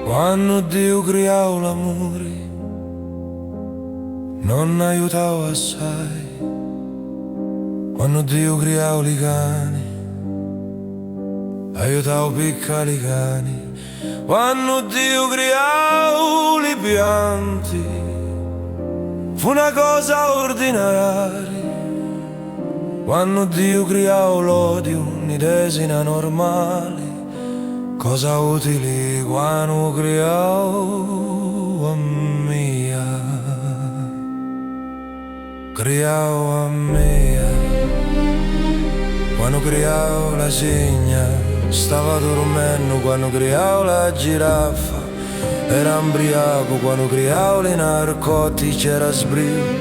Quando Dio creò l'amore non aiutavo assai. Quando Dio creò i cani aiutavo piccoli cani. Quando Dio creò i pianti fu una cosa ordinaria. Quando Dio creò l'odio un'idesina normale, cosa utili quando creò a mia, creò a mia. Quando creò la cigna stava dormendo, quando creò la giraffa era embriaco, quando creò le narcotici era sbrio,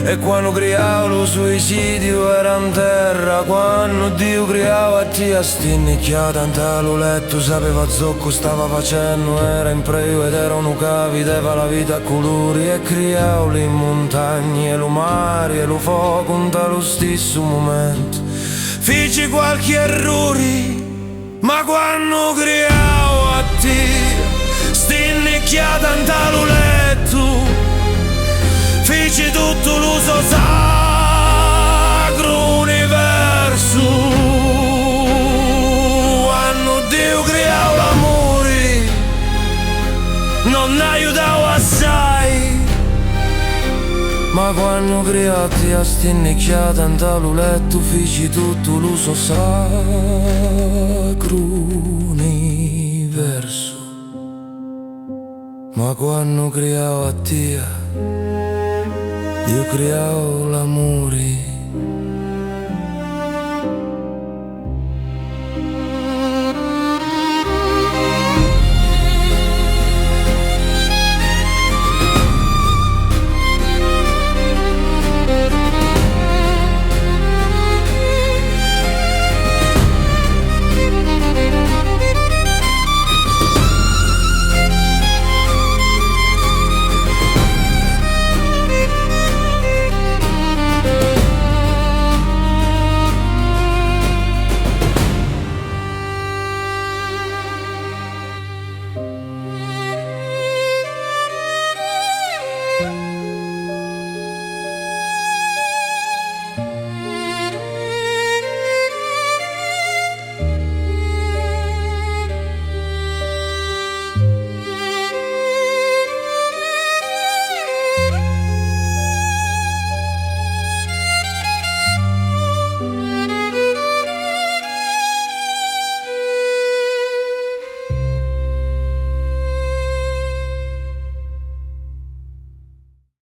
e quando creò lo suicidio era in terra. Quando Dio creava Tia stinnicchiata in talo letto, sapeva zocco stava facendo, era in preo ed era un uca, vedeva la vita a colori e creò le montagne, lo mare e lo fuoco in lo stesso momento. Feci qualche errore, ma quando creò a Tia stinnicchiata in talo letto, feci tutto l'uso sacro universo. Quando Dio creò l'amore non aiutavo assai, ma quando creati a stinnicchiata in talo letto, feci tutto l'uso sacro universo. Ma quando creavo a Tia, io creavo l'amore.